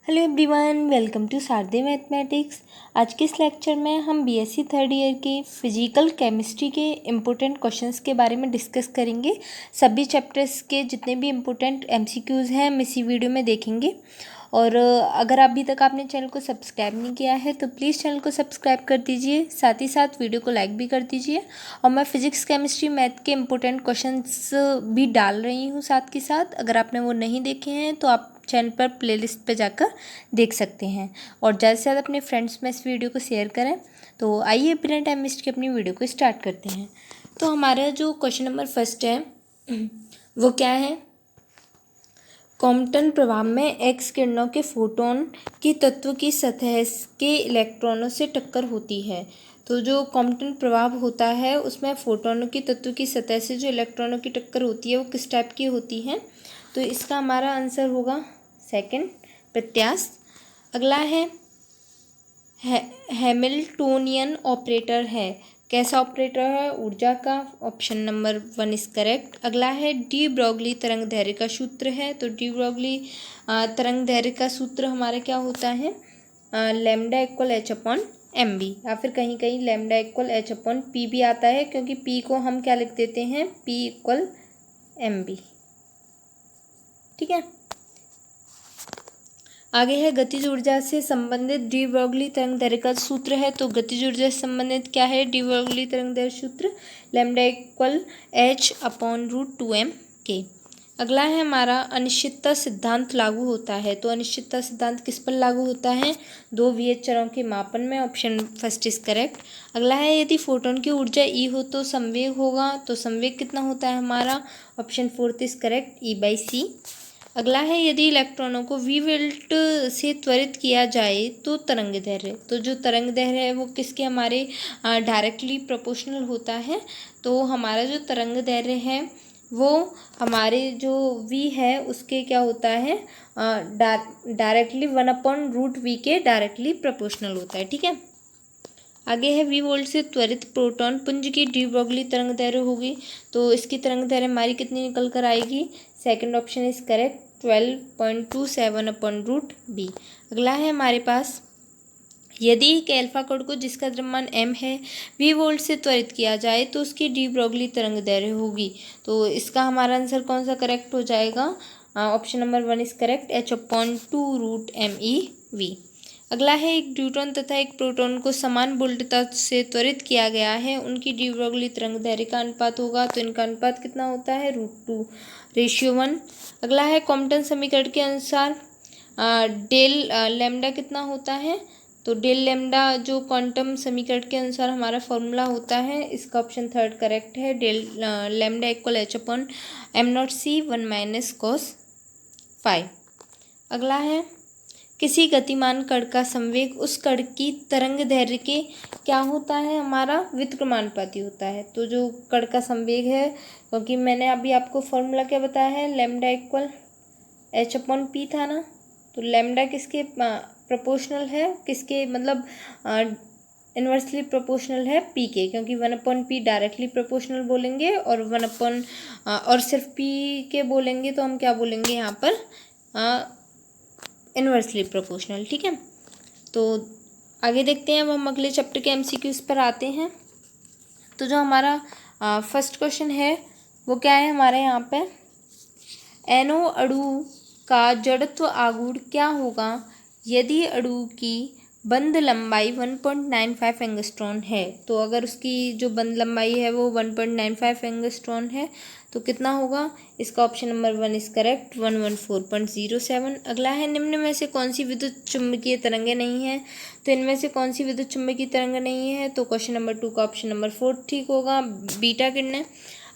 Hello everyone, welcome to Sharde mathematics. आज के इस लेक्चर में हम बीएससी थर्ड ईयर के फिजिकल केमिस्ट्री के इम्पोर्टेंट क्वेश्चंस के बारे में डिस्कस करेंगे। सभी चैप्टर्स के जितने भी इम्पोर्टेंट एमसीक्यूज़ हैं हम इसी वीडियो में देखेंगे। और अगर अभी तक आपने चैनल को सब्सक्राइब नहीं किया है तो प्लीज़ चैनल को सब्सक्राइब कर दीजिए, साथ ही साथ वीडियो को लाइक भी कर दीजिए। और मैं फिजिक्स केमिस्ट्री मैथ के इम्पोर्टेंट क्वेश्चंस भी डाल रही हूँ साथ के साथ। अगर आपने वो नहीं देखे हैं तो आप चैनल पर प्लेलिस्ट पे जाकर देख सकते हैं। और ज़्यादा से ज़्यादा अपने फ्रेंड्स में इस वीडियो को शेयर करें। तो आइए बिना टाइम वेस्ट के अपनी वीडियो को स्टार्ट करते हैं। तो हमारा जो क्वेश्चन नंबर फर्स्ट है वो क्या है, कॉम्पटन प्रभाव में एक्स किरणों के फोटोन की तत्व की सतह के इलेक्ट्रॉनों से टक्कर होती है। तो जो कॉम्पटन प्रभाव होता है उसमें फोटोनों की तत्व की सतह से जो इलेक्ट्रॉनों की टक्कर होती है वो किस टाइप की होती है। तो इसका हमारा आंसर होगा सेकंड, प्रत्याश। अगला है हैमिल्टोनियन ऑपरेटर है, कैसा ऑपरेटर है, ऊर्जा का। Option number 1 is correct. अगला है डी ब्रोगली तरंग दैर्ध्य का सूत्र है। तो डी ब्रोगली तरंग दैर्ध्य का सूत्र हमारा क्या होता है, lambda equal H upon M B, या फिर कहीं कहीं lambda equal H upon P भी आता है, क्योंकि पी को हम क्या लिख देते हैं, पी इक्वल एम बी। ठीक है। आगे है गतिज ऊर्जा से संबंधित डी ब्रोगली तरंग दैर्ध्य का सूत्र है। तो गतिज ऊर्जा से संबंधित क्या है, डी ब्रोगली तरंग दैर्ध्य सूत्र lambda equal H upon root 2m के। अगला है हमारा अनिश्चितता सिद्धांत लागू होता है। तो अनिश्चितता सिद्धांत किस पर लागू होता है, दो वीएच चरों के मापन में। Option first is correct. अगला है यदि फोटोन की ऊर्जा ई हो तो संवेग होगा। तो संवेग कितना होता है हमारा, option fourth is correct, E/c। अगला है यदि इलेक्ट्रॉनों को v वोल्ट से त्वरित किया जाए तो तरंग दैर्ध्य। तो जो तरंग दैर्ध्य है वो किसके हमारे डायरेक्टली प्रोपोर्शनल होता है। तो हमारा जो तरंग दैर्ध्य है वो हमारे जो v है उसके क्या होता है, डायरेक्टली 1/√v के डायरेक्टली प्रोपोर्शनल होता है। ठीक है। आगे है v वोल्ट से त्वरित प्रोटॉन पुंज की डी ब्रोगली तरंग दैर्ध्य होगी। तो इसकी तरंग दैर्ध्य हमारी कितनी निकल कर आएगी, second option is correct, 12.27/√b। अगला है हमारे पास यदि एक एल्फा कण को जिसका द्रव्यमान m है v वोल्ट से त्वरित किया जाए तो उसकी डी ब्रोगली तरंग दैर्ध्य होगी। तो इसका हमारा आंसर कौन सा करेक्ट हो जाएगा, option number 1 is correct, h/2√mev। अगला है एक न्यूट्रॉन तथा एक प्रोटॉन को समान वोल्टता से त्वरित किया गया है, उनकी डी ब्रोगली तरंग दैर्ध्य का अनुपात होगा। तो इनका अनुपात कितना होता है, √2:1। अगला है कॉम्पटन समीकरण के अनुसार डेल लैम्डा कितना होता है। तो डेल लैम्डा जो क्वांटम समीकरण के अनुसार हमारा फॉर्मूला होता है, इसका ऑप्शन थर्ड करेक्ट है, del lambda equal h/m0c 1 - cos phi। अगला है किसी गतिमान कण का संवेग उस कण की तरंग दैर्ध्य के क्या होता है, हमारा व्युत्क्रमानुपाती होता है। तो जो कण का संवेग है, क्योंकि मैंने अभी आपको फॉर्मूला क्या बताया है, लैम्डा इक्वल h/p था ना। तो लैम्डा किसके प्रोपोर्शनल है, किसके मतलब इन्वर्सली प्रोपोर्शनल है p के, क्योंकि 1/p डायरेक्टली प्रोपोर्शनल बोलेंगे और और सिर्फ p के बोलेंगे तो हम क्या बोलेंगे यहाँ पर, इन्वर्सली प्रोपोर्शनल। ठीक है। तो आगे देखते हैं, अब हम अगले चैप्टर के एमसीक्यूज पर आते हैं। तो जो हमारा फर्स्ट क्वेश्चन है वो क्या है हमारे यहाँ पे, NO अणु का जड़त्व आघूर्ण क्या होगा यदि अणु की बंध लंबाई 1.95 एंगस्ट्रॉन है। तो अगर उसकी जो बंध लंबाई है वो 1.95 एंगस्ट्रॉन है तो कितना होगा, इसका ऑप्शन नंबर 1 इज करेक्ट, 114.07। अगला है निम्न में से कौन सी विद्युत चुम्बकीय तरंगें नहीं है। तो इनमें से कौन सी विद्युत चुम्बकीय तरंग नहीं है, तो क्वेश्चन नंबर 2 का ऑप्शन नंबर 4 ठीक होगा, बीटा किरणें।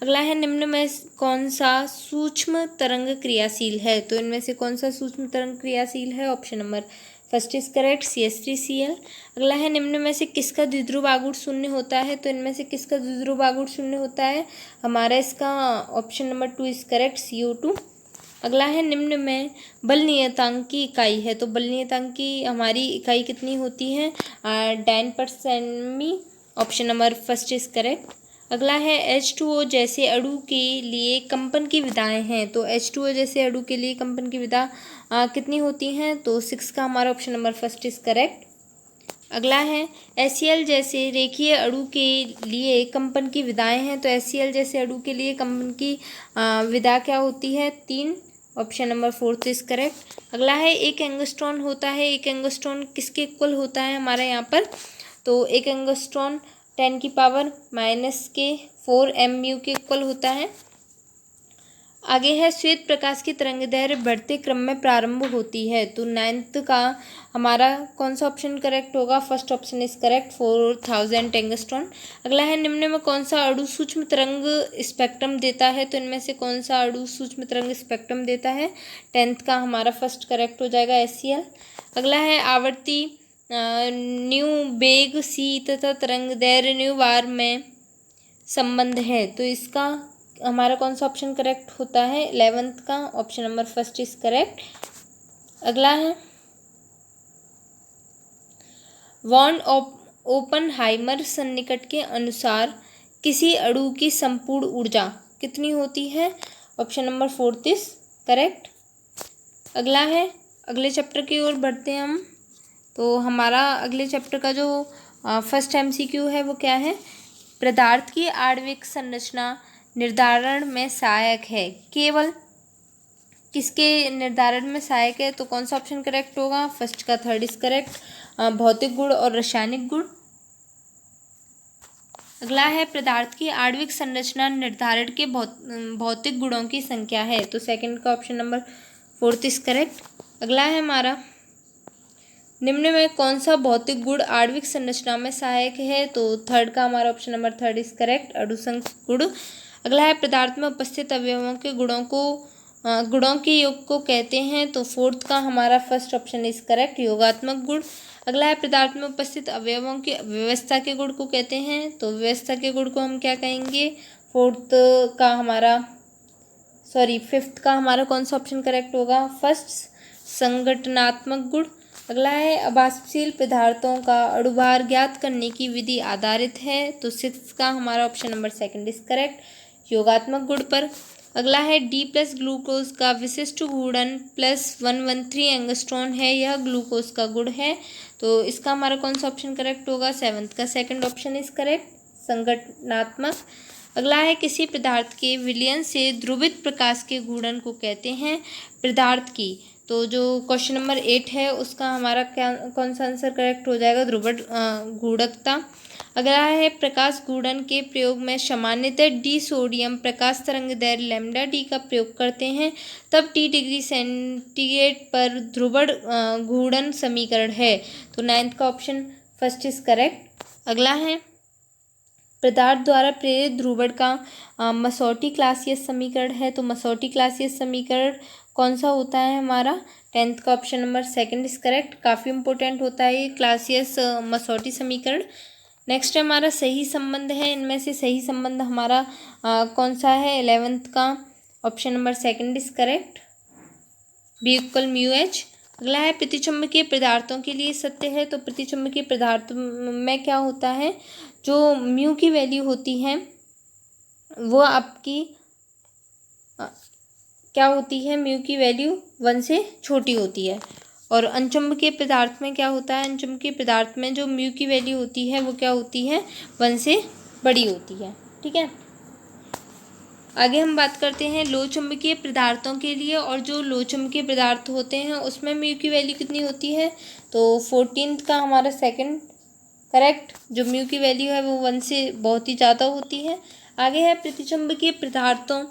अगला है निम्न में कौन सा सूक्ष्म तरंग क्रियाशील है। तो इनमें से कौन सा सूक्ष्म तरंग क्रियाशील है, option number first is correct, CH3Cl। अगला है निम्न में से किसका द्विध्रुव आघूर्ण शून्य होता है। तो इनमें से किसका द्विध्रुव आघूर्ण शून्य होता है, हमारा इसका option number 2 is correct, CO2। अगला है निम्न में बल नियतांक की इकाई है। तो बल नियतांक की हमारी इकाई कितनी होती है, डायन पर semi, option number first is correct. अगला है H2O जैसे अणु के लिए कंपन की विधाएं हैं। तो H2O जैसे अणु के लिए कंपन की विधा कितनी होती हैं? तो 6 का हमारा option number first is correct. अगला है HCl जैसे रेखीय अणु के लिए कंपन की विधाएं हैं। तो HCl जैसे अणु के लिए कंपन की विधा क्या होती है? 3, option number fourth is correct. अगला है एक एंगस्ट्रॉन होता है। एक एंगस्ट्रॉन किसके इक्वल होता है हमारे यहाँ पर? तो एक एंगस्ट्रॉन 10⁻⁻⁴ mu के इक्वल होता है। आगे है श्वेत प्रकाश की तरंगदैर्घ्य बढ़ते क्रम में प्रारंभ होती है। तो 9th का हमारा कौन सा ऑप्शन करेक्ट होगा? First option is correct, 4000 angstrom. अगला है निम्न में कौन सा अणु सूक्ष्म तरंग स्पेक्ट्रम देता है? तो इनमें से कौन सा अणु सूक्ष्म तरंग स्पेक्ट्रम देता है? 10th का हमारा फर्स्ट करेक्ट हो जाएगा HCl। अगला है आवर्ती न्यू बेग सी तथा तरंगदैर्घ्य न्यू बार में संबंध है। तो इसका हमारा कौन सा ऑप्शन करेक्ट होता है? 11th का option number first is correct. अगला है वॉन ओपनहाइमर सन्निकट के अनुसार किसी अणु की संपूर्ण ऊर्जा कितनी होती है? Option number fourth is correct. अगला है अगले चैप्टर की ओर बढ़ते हैं हम। तो हमारा अगले चैप्टर का जो फर्स्ट MCQ है वो क्या है? पदार्थ की आणविक संरचना निर्धारण में सहायक है। केवल किसके निर्धारण में सहायक है? तो कौन सा ऑप्शन करेक्ट होगा? फर्स्ट का थर्ड इज करेक्ट, भौतिक गुण और रासायनिक गुण। अगला है पदार्थ की आणविक संरचना निर्धारण के भौतिक गुणों की संख्या है। तो सेकंड का option number fourth is correct. अगला है हमारा निम्न में कौन सा भौतिक गुण आणविक संरचना में सहायक है? तो थर्ड का हमारा option number third is correct, अणुसंघ गुण। अगला है पदार्थ में उपस्थित अवयवों के गुणों के योग को कहते हैं। तो फोर्थ का हमारा फर्स्ट ऑप्शन इज करेक्ट, योगात्मक गुण। अगला है पदार्थ में उपस्थित अवयवों की व्यवस्था के गुण को कहते हैं। तो व्यवस्था के गुण को हम क्या कहेंगे? फिफ्थ का हमारा कौन सा ऑप्शन करेक्ट होगा? फर्स्ट, संगठनात्मक गुण। अगला है अवाष्पशील पदार्थों का अणुभार ज्ञात करने की विधि आधारित है। तो सिक्स का हमारा option number second is correct, योगात्मक गुण पर। अगला है D+ ग्लूकोज का विशिष्ट घूर्णन +113 एंगस्ट्रॉन है। यह ग्लूकोज का गुण है। तो इसका हमारा कौन सा ऑप्शन करेक्ट होगा? 7th का सेकंड ऑप्शन इज करेक्ट, संगठनात्मक। अगला है किसी पदार्थ के विलयन से ध्रुवित प्रकाश के घूर्णन को कहते हैं पदार्थ की। तो जो क्वेश्चन नंबर 8 है उसका हमारा क्या कौन सा आंसर करेक्ट हो जाएगा? ध्रुवण घूर्णकता। अगला है प्रकाश घूर्णन के प्रयोग में सामान्यतः डी सोडियम प्रकाश तरंगदैर्घ्य λd का प्रयोग करते हैं। तब T डिग्री सेंटीग्रेड पर ध्रुवण घूर्णन समीकरण है। तो 9th का ऑप्शन फर्स्ट इज करेक्ट। अगला है पदार्थ द्वारा प्रेरित ध्रुवण का मसौटी क्लासियस समीकरण है। तो मसौटी क्लासियस समीकरण कौन सा होता है हमारा? 10th का option number second is correct. काफ़ी इंपॉर्टेंट होता है ये क्लासियस मसौटी समीकरण। नेक्स्ट हमारा सही संबंध है। इनमें से सही संबंध हमारा कौन सा है? 11th का option number second is correct, B = μH। अगला है प्रतिचुंबकीय पदार्थों के लिए सत्य है। तो प्रतिचुंबकीय पदार्थ में क्या होता है? जो म्यू की वैल्यू होती है वो आपकी क्या होती है? म्यू की वैल्यू 1 से छोटी होती है। और अनचुंबकीय पदार्थ में क्या होता है? अनचुंबकीय पदार्थ में जो म्यू की वैल्यू होती है वो क्या होती है? 1 से बड़ी होती है। ठीक है, आगे हम बात करते हैं लो चुंबकीय पदार्थों के लिए। और जो लो चुंबकीय पदार्थ होते हैं उसमें म्यू की वैल्यू कितनी होती है? तो 14th का हमारा सेकंड करेक्ट, जो म्यू की वैल्यू है वो 1 से बहुत ही ज़्यादा होती है। आगे है प्रतिचुंबकीय पदार्थों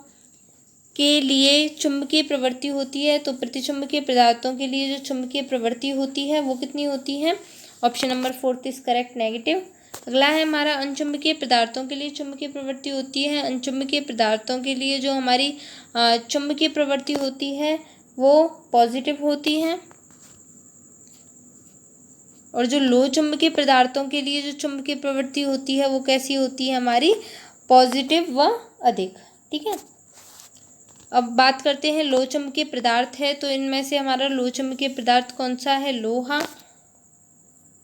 के लिए चुंबकीय प्रवृत्ति होती है। तो प्रतिचुंबकीय पदार्थों के लिए जो चुंबकीय प्रवृत्ति होती है वो कितनी होती है? Option number fourth is correct, negative. अगला है हमारा अनचुंबकीय पदार्थों के लिए चुंबकीय प्रवृत्ति होती है। अनचुंबकीय पदार्थों के लिए जो हमारी चुंबकीय प्रवृत्ति होती है वो पॉजिटिव होती है। और जो लो चुंबकीय पदार्थों के लिए जो चुंबकीय प्रवृत्ति होती है वो कैसी होती है? हमारी पॉजिटिव व अधिक। ठीक है, अब बात करते हैं लो चुंबकीय पदार्थ है। तो इनमें से हमारा लो चुंबकीय पदार्थ कौन सा है? लोहा।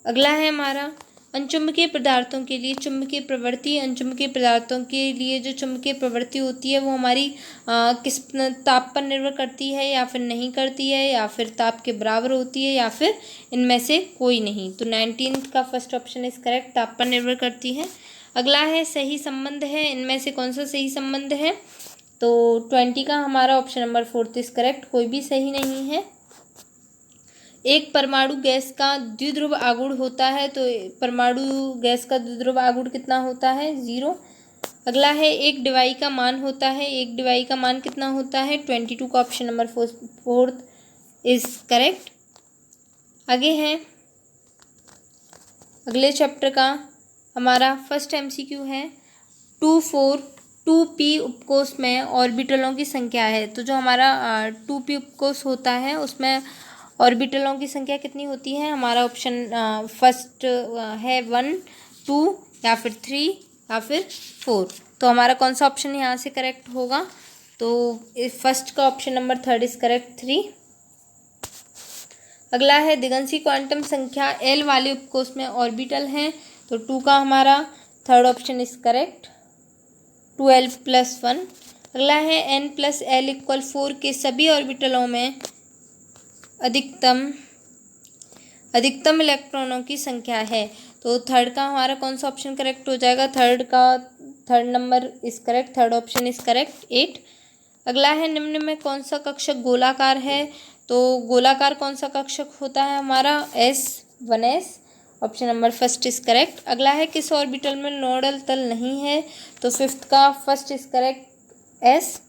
अगला है हमारा अनचुंबकीय पदार्थों के लिए चुंबकीय प्रवृत्ति, अनचुंबकीय पदार्थों के लिए जो चुंबकीय प्रवृत्ति होती है वो हमारी किस ताप पर निर्भर करती है या फिर नहीं करती है, या फिर ताप के बराबर होती है, या फिर इनमें से कोई नहीं। तो 19th का फर्स्ट ऑप्शन इज करेक्ट, ताप पर निर्भर करती है। अगला है सही संबंध है, इनमें से कौन सा सही संबंध है? तो 20 का हमारा ऑप्शन नंबर 4 इज करेक्ट, कोई भी सही नहीं है। एक परमाणु गैस का द्विध्रुव आघूर्ण होता है, तो परमाणु गैस का द्विध्रुव आघूर्ण कितना होता है? 0। अगला है एक डिवाई का मान होता है, एक डिवाई का मान कितना होता है? 22 का ऑप्शन नंबर 4 इज करेक्ट। आगे है अगले चैप्टर का हमारा फर्स्ट MCQ है 2p उपकोष में ऑर्बिटलों की संख्या है। तो जो हमारा 2p उपकोष होता है उसमें ऑर्बिटलों की संख्या कितनी होती है? हमारा ऑप्शन फर्स्ट है 1, 2 या फिर 3 या फिर 4। तो हमारा कौन सा ऑप्शन यहाँ से करेक्ट होगा? तो फर्स्ट का ऑप्शन नंबर 3 इज करेक्ट, 3। अगला है दिगंशी क्वांटम संख्या L वाले उपकोष में ऑर्बिटल हैं, तो 2 का हमारा third option is correct, 2l+1। अगला है n+l=4 के सभी ऑर्बिटलों में अधिकतम इलेक्ट्रॉनों की संख्या है। तो थर्ड का हमारा कौन सा ऑप्शन करेक्ट हो जाएगा? Third number is correct, third option is correct, 8। अगला है निम्न में कौन सा कक्षक गोलाकार है? तो गोलाकार कौन सा कक्षक होता है हमारा? S1s, option number first is correct. अगला है किस ऑर्बिटल में नोडल तल नहीं है? तो फिफ्थ का फर्स्ट इज करेक्ट, S।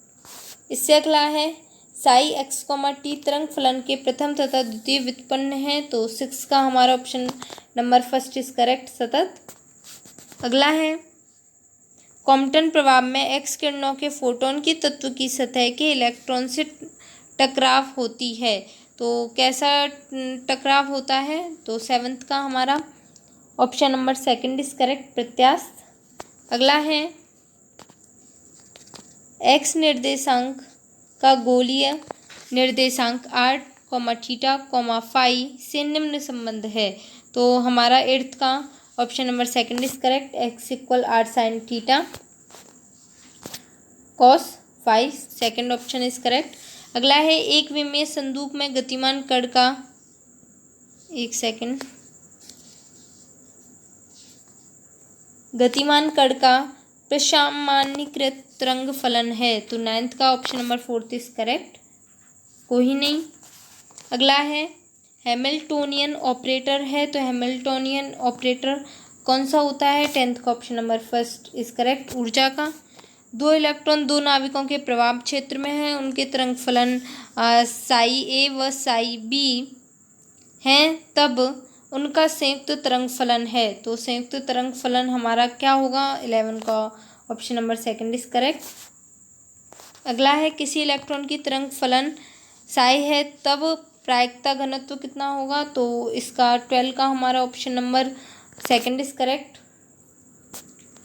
इससे अगला है साई x, t तरंग फलन के प्रथम तथा द्वितीय व्युत्पन्न है, तो 6 का हमारा option number first is correct, सतत। अगला है कॉम्पटन प्रभाव में एक्स किरणों के फोटोन की तत्व की सतह के इलेक्ट्रॉन से टकराव होती है, तो कैसा टकराव होता है? तो 7th का हमारा option number second is correct, प्रत्यास्थ। अगला है एक्स निर्देशांक का गोलीय निर्देशांक r, φ से निम्न संबंध है, तो हमारा 8th का option number second is correct, x = r sin θ cos φ, second option is correct. अगला है एक विमीय संदूक में गतिमान कण का प्रसामान्यीकृत तरंग फलन है, तो 9th का ऑप्शन नंबर 4 इज करेक्ट, कोई नहीं। अगला है हैमिल्टोनियन ऑपरेटर है, तो हैमिल्टोनियन ऑपरेटर कौन सा होता है? 10th का option number first is correct, ऊर्जा का। 2 इलेक्ट्रॉन 2 नाविकों के प्रभाव क्षेत्र में हैं, उनके तरंग फलन psi-a व psi-b हैं, तब उनका संयुक्त तरंग फलन है, तो संयुक्त तरंग फलन हमारा क्या होगा? 11 का option number second is correct. अगला है किसी इलेक्ट्रॉन की तरंग फलन psi है, तब प्रायिकता घनत्व कितना होगा? तो इसका 12 का हमारा option number second is correct.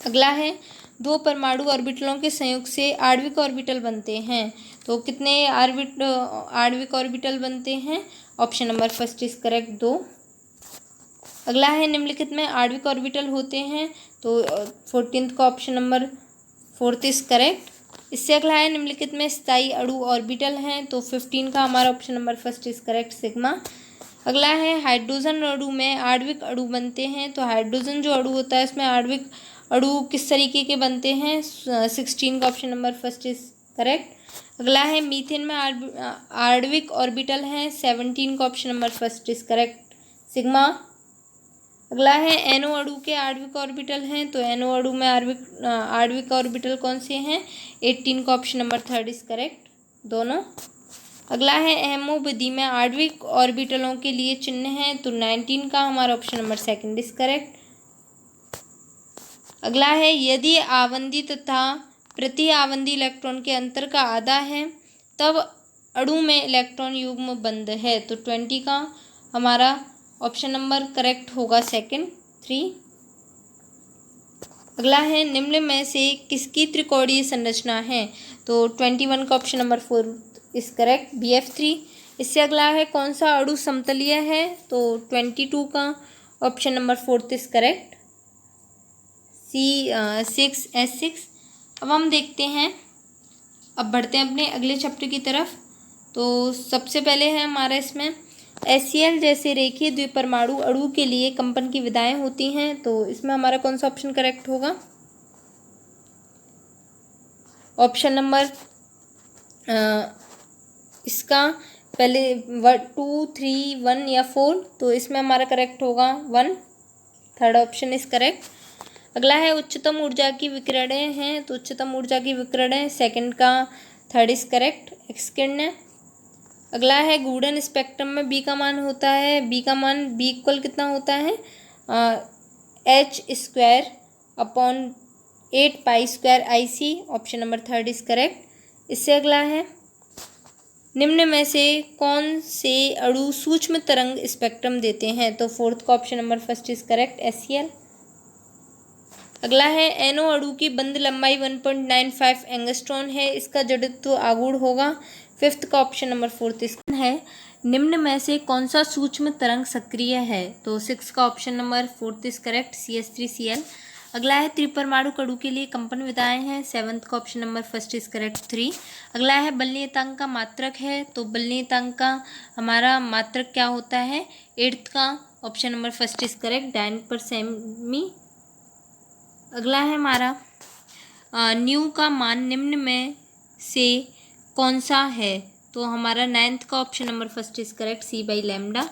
अगला है 2 परमाणु ऑर्बिटलों के संयोग से आणविक ऑर्बिटल बनते हैं, तो कितने आणविक ऑर्बिटल बनते हैं? Option number first is correct, 2। अगला है निम्नलिखित में आणविक ऑर्बिटल होते हैं, तो 14th का ऑप्शन नंबर 4 इज करेक्ट। इससे अगला है निम्नलिखित में स्थायी अणु ऑर्बिटल हैं, तो 15 का हमारा option number first is correct, sigma. अगला है हाइड्रोजन अणु में आणविक अणु बनते हैं, तो हाइड्रोजन जो अणु होता है उसमें आणविक अणु किस तरीके के बनते हैं? 16 का option number first is correct. अगला है मीथेन में आणविक ऑर्बिटल हैं, 17 का option number first is correct, sigma. अगला है एनो अणु के आणविक ऑर्बिटल हैं, तो एनो अणु में आणविक ऑर्बिटल कौन से हैं? 18 का option number third is correct, दोनों। अगला है एमओ विधि में आणविक ऑर्बिटलों के लिए चिन्ह हैं, तो 19 का हमारा option number second is correct. अगला है यदि आवंदी तथा प्रति आवंदी इलेक्ट्रॉन के अंतर का आधा है, तब अणु में इलेक्ट्रॉन युग्म बंद है, तो 20 का हमारा ऑप्शन नंबर करेक्ट होगा सेकंड, 3। अगला है निम्न में से किसकी त्रिकोणीय संरचना है, तो 21 का option number 4 is correct, BF3। इससे अगला है कौन सा अणु समतलीय है, तो 22 का option number fourth is correct, C6H6। अब हम देखते हैं, अब बढ़ते हैं अपने अगले चैप्टर की तरफ। तो सबसे पहले है हमारा इसमें HCl जैसे रेखीय द्विपरमाणु अणु के लिए कंपन की विधाएं होती हैं। तो इसमें हमारा कौन सा ऑप्शन करेक्ट होगा? ऑप्शन नंबर इसका पहले 2, 3, 1 या 4, तो इसमें हमारा करेक्ट होगा 1, थर्ड ऑप्शन इज करेक्ट। अगला है उच्चतम ऊर्जा की विकिरणें हैं, तो उच्चतम ऊर्जा की विकिरणें सेकंड का थर्ड इज करेक्ट, एक्स किरणें। अगला है गूढ़न स्पेक्ट्रम में बी का मान होता है, बी का मान बी इक्वल कितना होता है? H²/8π²IC, option number third is correct. इससे अगला है निम्न में से कौन से अणु सूक्ष्म तरंग स्पेक्ट्रम देते हैं? तो फोर्थ का option number first is correct, HCl। अगला है NO अणु की बंध लंबाई 1.95 एंगस्ट्रॉन है, इसका जड़त्व आगूढ़ होगा। फिफ्थ का ऑप्शन नंबर फोर्थ इसका है निम्न में से कौन सा सूक्ष्म तरंग सक्रिय है? तो सिक्स का option number fourth is correct, CH3Cl। अगला है त्रिपरमाणु अणु के लिए कंपन विधाएं हैं, सेवंथ का option number first is correct, 3। अगला है बल नियतांक का मात्रक है, तो बल नियतांक का हमारा मात्रक क्या होता है? एट्थ का option number first is correct, N/सेमी। अगला है हमारा न्यू का मान निम्न में से कौन सा है? तो हमारा नाइन्थ का option number first is correct, C/λ।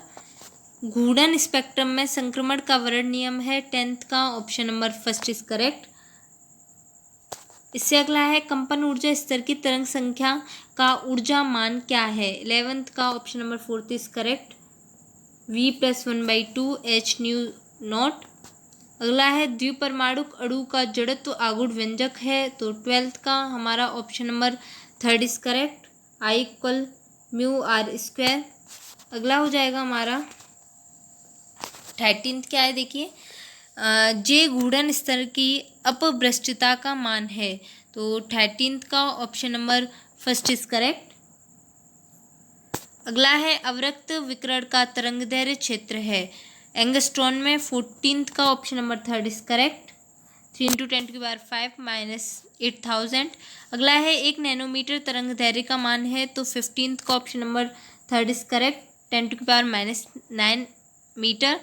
गूढ़न स्पेक्ट्रम में संक्रमण का वर्ण नियम है, 10th का option number first is correct. इससे अगला है कंपन ऊर्जा स्तर की तरंग संख्या का ऊर्जा मान क्या है? 11th का option number fourth is correct, V+1/2 h/ν0। अगला है द्विपरमाणु अणु का जड़त्व आगूढ़ व्यंजक है, तो 12th का हमारा option number third is correct, I = μr²। अगला हो जाएगा हमारा 13th क्या है देखिए, जे गूढ़न स्तर की अपभ्रष्टता का मान है, तो 13th का option number first is correct. अगला है अवरक्त विकिरण का तरंग दैर्घ्य क्षेत्र है एंगस्ट्रॉन में, 14th का option number third is correct, 3 × 10⁵ -8000। अगला है 1 नैनोमीटर तरंग दैर्घ्य का मान है, तो 15th का option number third is correct, 10⁻⁹ meter.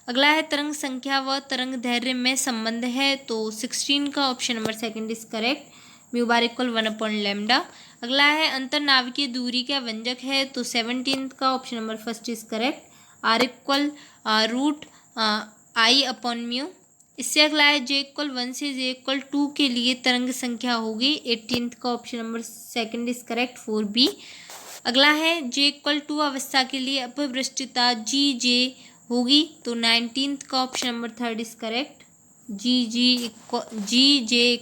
अगला है तरंग संख्या व तरंग दैर्घ्य में संबंध है, तो 16 का option number second is correct, μ = 1/λ। अगला है अंतरनाविकीय दूरी का व्यंजक है, तो 17th का option number first is correct, R = √I/μ। इससे अगला है J = 1 से J = 2 के लिए तरंग संख्या होगी, 18th का option number second is correct, 4B। अगला है J = 2 अवस्था के लिए अपभ्रष्टता GJ होगी, तो 19th का option number third is correct, GJ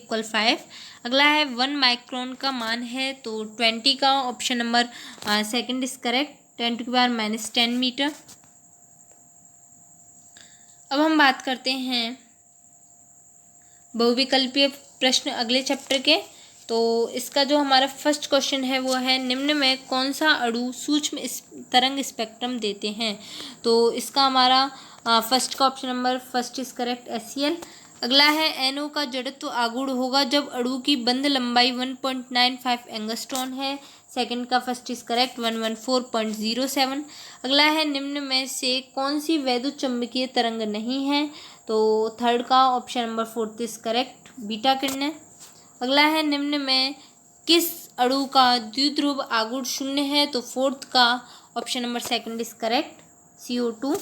= 5। अगला है 1 माइक्रोन का मान है, तो 20 का option number second is correct, 10⁻⁻10 meter. अब हम बात करते हैं बहुविकल्पीय प्रश्न अगले चैप्टर के। तो इसका जो हमारा फर्स्ट क्वेश्चन है वो है निम्न में कौन सा अणु सूक्ष्म तरंग स्पेक्ट्रम देते हैं? तो इसका हमारा फर्स्ट का option number first is correct, HCl। अगला है NO का जड़त्व आगूढ़ होगा जब अणु की बंध लंबाई 1.95 एंगस्ट्रॉन है, सेकंड का फर्स्ट इज करेक्ट, 114.07। अगला है निम्न में से कौन सी वैद्युत चुम्बकीय तरंग नहीं है? तो थर्ड का option number fourth is correct, beta किरणें। अगला है निम्न में किस अणु का द्विध्रुव आगूढ़ 0 है? तो फोर्थ का option number second is correct, CO2।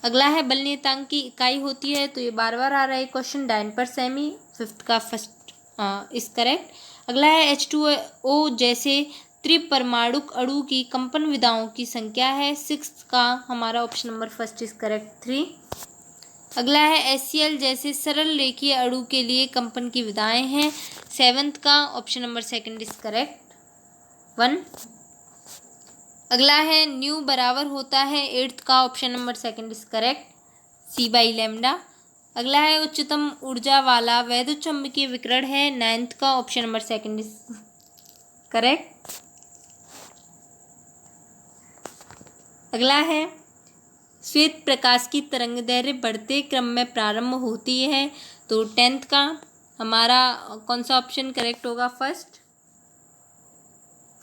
अगला है बल नियतांक की इकाई होती है, तो ये बार बार आ रहा है क्वेश्चन, N/सेमी, फिफ्थ का फर्स्ट इज करेक्ट। अगला है H2O जैसे त्रिपरमाणुक अणु की कंपन विधाओं की संख्या है, सिक्स्थ का हमारा option number first is correct, 3। अगला है HCl जैसे सरल रेखीय अणु के लिए कंपन की विधाएं हैं, सेवंथ का option number second is correct, 1। अगला है न्यू बराबर होता है, एट्थ का option number second is correct, C/λ। अगला है उच्चतम ऊर्जा वाला वैद्युत चुम्बकीय विकिरण है, 9th का option number second is correct. अगला है श्वेत प्रकाश की तरंगदैर्घ्य बढ़ते क्रम में प्रारंभ होती है। तो 10th का हमारा कौन सा ऑप्शन करेक्ट होगा? First,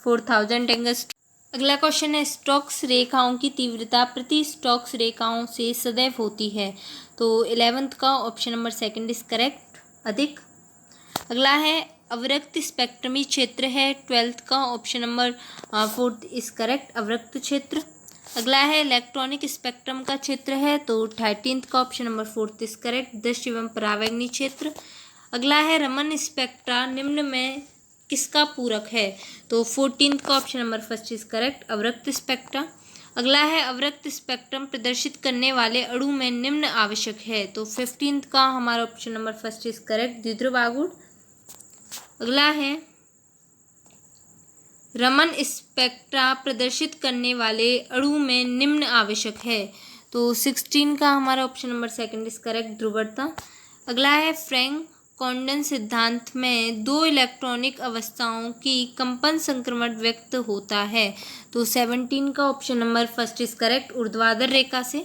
4000 angstrom. अगला क्वेश्चन है, स्टोक्स रेखाओं की तीव्रता प्रति स्टोक्स रेखाओं से सदैव होती है। तो 11th का option number second is correct, अधिक। अगला है, अवरक्त स्पेक्ट्रमी क्षेत्र है। 12th का option number 4th is correct, अवरक्त क्षेत्र। अगला है, इलेक्ट्रॉनिक स्पेक्ट्रम का क्षेत्र है। तो 13th का option number 4th is correct, दृश्य एवं परावैंगनी क्षेत्र। अगला है, रमन स्पेक्ट्रा निम्न में किसका पूरक है? तो 14th का option number first is correct, अवरक्त स्पेक्ट्रा। अगला है, अवरक्त स्पेक्ट्रम प्रदर्शित करने वाले अणु में निम्न आवश्यक है। तो 15th का हमारा option number first is correct, द्विध्रुव आघूर्ण। अगला है, रमन स्पेक्ट्रा प्रदर्शित करने वाले अणु में निम्न आवश्यक है। तो 16 का हमारा option number second is correct, ध्रुवता। अगला है, फ्रैंक कोंडन सिद्धांत में दो इलेक्ट्रॉनिक अवस्थाओं की कंपन संक्रमण व्यक्त होता है। तो 17 का option number first is correct, ऊर्ध्वाधर रेखा से।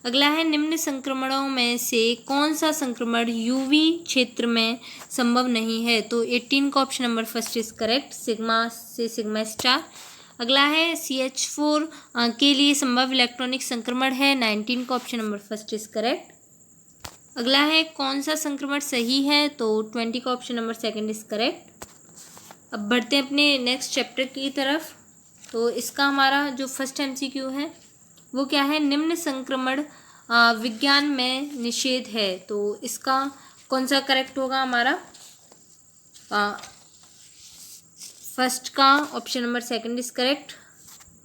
अगला है, निम्न संक्रमणों में से कौन सा संक्रमण यूवी क्षेत्र में संभव नहीं है? तो 18 का option number first is correct, sigma से सिग्मा स्टार। अगला है, CH4 के लिए संभव इलेक्ट्रॉनिक संक्रमण है। 19 का option number first is correct. अगला है, कौन सा संक्रमण सही है? तो 20 का option number second is correct. अब बढ़ते हैं अपने नेक्स्ट चैप्टर की तरफ। तो इसका हमारा जो फर्स्ट MCQ है वो क्या है? निम्न संक्रमण विज्ञान में निषेध है। तो इसका कौन सा करेक्ट होगा हमारा? फर्स्ट का option number second is correct,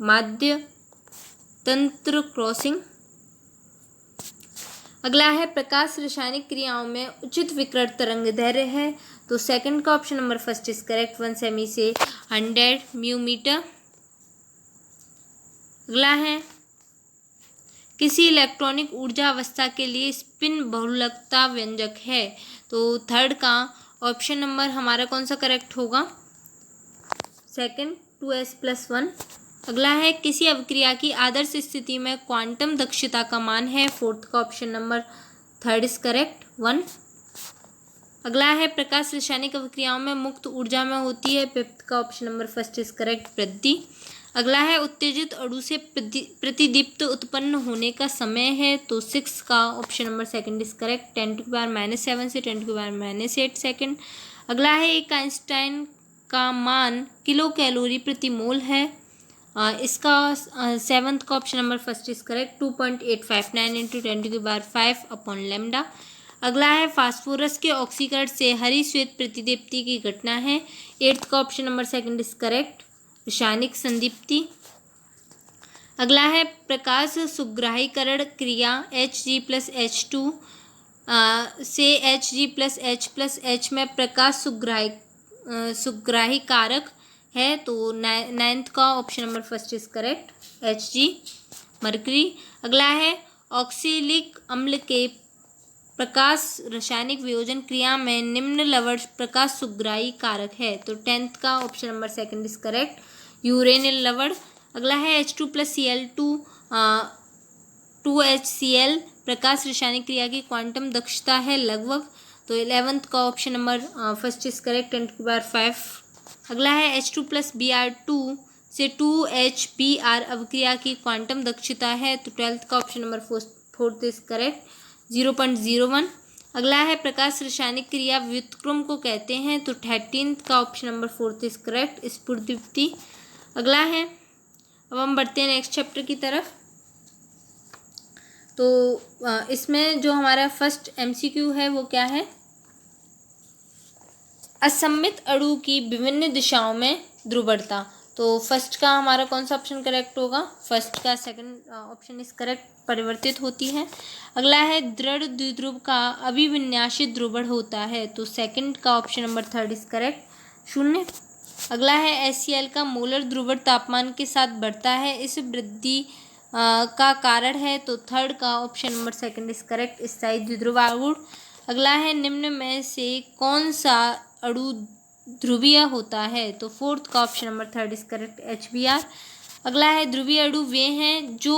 माध्य तंत्र क्रॉसिंग। अगला है, प्रकाश रासायनिक क्रियाओं में उचित विकिरण तरंगदैर्घ्य है। तो सेकंड का option number first is correct, 1 semi से 100 म्यू मीटर। अगला है, किसी इलेक्ट्रॉनिक ऊर्जा अवस्था के लिए स्पिन बहुलकता व्यंजक है। तो थर्ड का ऑप्शन नंबर हमारा कौन सा करेक्ट होगा? Second, 2s+1। अगला है, किसी अभिक्रिया की आदर्श स्थिति में क्वांटम दक्षता का मान है। फोर्थ का option number third is correct, 1। अगला है, प्रकाश रासायनिक अभिक्रियाओं में मुक्त ऊर्जा में होती है। फिफ्थ का option number first is correct, वृद्धि। अगला है, उत्तेजित अणु से प्रतिदीप्त उत्पन्न होने का समय है। तो 6 का option number second is correct, 10⁻⁷ से 10⁻⁸ सेकंड। अगला है, एक आइंस्टाइन का मान किलो कैलोरी प्रति मोल है। इसका 7th का option number first is correct, 2.859 × 10⁵ अगला है, फास्फोरस के ऑक्सीकरण से हरी श्वेत प्रतिदीप्ति की घटना है। 8th का option number second is correct, रासायनिक संदीप्ति। अगला है, प्रकाश सुग्राहीकरण क्रिया Hg+H2 से Hg+H+H में प्रकाश सुग्राही कारक है। तो 9th का option number first is correct, Hg, mercury. अगला है, ऑक्सैलिक अम्ल के प्रकाश रासायनिक वियोजन क्रिया में निम्न लवण प्रकाश सुग्राही कारक है। तो 10th का option number second is correct, uranyl लवण। अगला है, H2+Cl2 2HCl प्रकाश रासायनिक क्रिया की क्वांटम दक्षता है लगभग। तो 11th का option number first is correct, 10⁵ अगला है, H2+Br2 से 2HBr अभिक्रिया की क्वांटम दक्षता है। तो 12th का option number fourth is correct, 0.01। अगला है, प्रकाश रासायनिक क्रिया व्युत्क्रम को कहते हैं। तो 13th का option number fourth is correct, स्फुर्दीप्ति। अगला है, अब हम बढ़ते हैं नेक्स्ट चैप्टर की तरफ। तो इसमें जो हमारा फर्स्ट MCQ है वो क्या है? असममित अणु की विभिन्न दिशाओं में ध्रुवणता। तो फर्स्ट का हमारा कौन सा ऑप्शन करेक्ट होगा? फर्स्ट का सेकंड ऑप्शन इज करेक्ट, परिवर्तित होती है। अगला है, दृढ़ द्विध्रुव का अभिविन्यासित ध्रुवण होता है। तो सेकंड का option number third is correct, 0। अगला है, HCl का मोलर ध्रुवण तापमान के साथ बढ़ता है, इस वृद्धि का कारण है। तो थर्ड का option number second is correct, स्थायी द्विध्रुव आघूर्ण। अगला है, निम्न में से कौन सा अणु ध्रुवीय होता है? तो फोर्थ का option number third is correct, HBr। अगला है, ध्रुवीय अणु वे हैं जो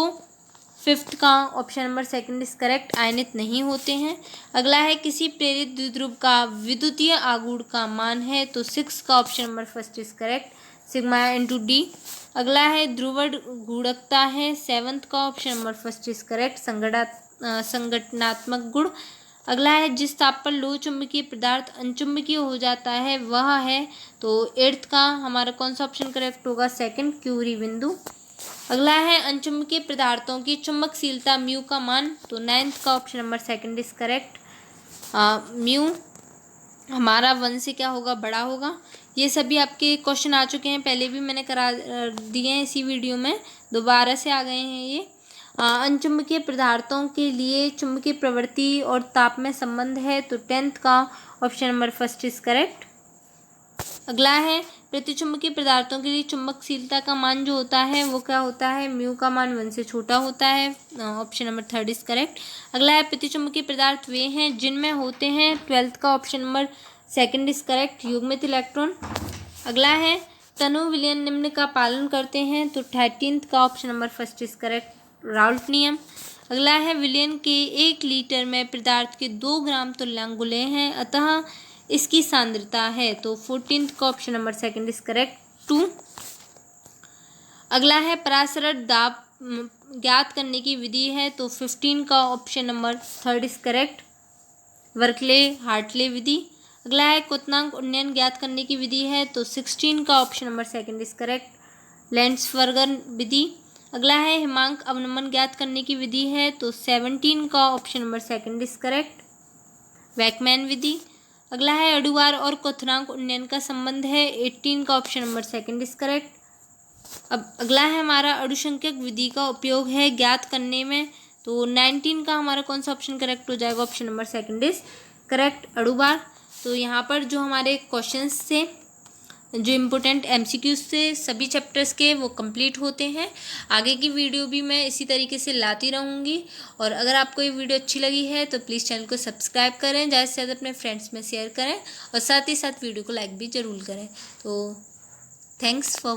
5th का ऑप्शन नंबर 2 इज करेक्ट, आयनित नहीं होते हैं। अगला है किसी प्रेरित द्विध्रुव का विद्युतीय आघूर्ण का मान है, तो 6 का option number 1 is correct, sigma into D. अगला है ध्रुवण गुणकता है, 7th का ऑप्शन नंबर 1 इज करेक्ट, संगठनात्मक गुण। अगला है जिस ताप पर लोह चुंबकीय पदार्थ अनचुंबकीय हो जाता है वह है, तो 8th का हमारा कौन सा ऑप्शन करेक्ट होगा, 2 क्यूरी बिंदु। अगला है अनचुंबकीय पदार्थों की चुंबकशीलता म्यू का मान, तो 9th का option number 2 is correct, mu हमारा 1 से क्या होगा, बड़ा होगा। ये सभी आपके क्वेश्चन आ चुके हैं, पहले भी मैंने करा दिए हैं इसी वीडियो में, दोबारा से आ गए हैं ये। अनचुंबकीय पदार्थों के लिए चुंबकीय प्रवृत्ति और ताप में संबंध है, तो 10th का ऑप्शन नंबर 1 इज करेक्ट। अगला है प्रतिचुंबकीय पदार्थों के लिए चुंबकशीलता का मान जो होता है वो क्या होता है, म्यू का मान 1 से छोटा होता है, ऑप्शन नंबर 3 इज करेक्ट। अगला है प्रतिचुंबकीय पदार्थ वे हैं जिनमें होते हैं, 12th का ऑप्शन नंबर 2 इज करेक्ट, युग्मित इलेक्ट्रॉन। अगला है तनु विलयन निम्न का पालन करते हैं, तो 13th का option number 1 is correct, Raoult नियम। अगला है विलयन के 1 लीटर में पदार्थ के 2 ग्राम तुल्यांक गुले हैं, अतः इसकी सांद्रता है, तो 14th का ऑप्शन नंबर 2 इज करेक्ट, 2। अगला है परासरट दाब ज्ञात करने की विधि है, तो 15 का option number 3 is correct, Berkeley Hartley विधि। अगला है क्वथनांक उन्नयन ज्ञात करने की विधि है, तो 16 का ऑप्शन नंबर 2 इज करेक्ट, लेंसबर्गर विधि। अगला है हिमांक अवनमन ज्ञात करने की विधि है, तो 17 का ऑप्शन नंबर 2 इज करेक्ट, वैकमैन विधि। अगला है अणुभार और क्वथनांक उन्नयन का संबंध है, 18 का ऑप्शन नंबर 2 इज करेक्ट। अब अगला है हमारा अणुसंख्यक विधि का उपयोग है ज्ञात करने में, तो 19 का हमारा कौन सा ऑप्शन करेक्ट हो जाएगा, ऑप्शन नंबर 2 इज करेक्ट, अणुभार। तो यहाँ पर जो हमारे क्वेश्चंस थे, जो इम्पोर्टेंट एमसीक्यूज थे सभी चैप्टर्स के, वो कंप्लीट होते हैं। आगे की वीडियो भी मैं इसी तरीके से लाती रहूँगी, और अगर आपको ये वीडियो अच्छी लगी है तो प्लीज़ चैनल को सब्सक्राइब करें, ज़्यादा से ज़्यादा अपने फ्रेंड्स में शेयर करें, और साथ ही साथ वीडियो को लाइक भी ज़रूर करें। तो थैंक्स फॉर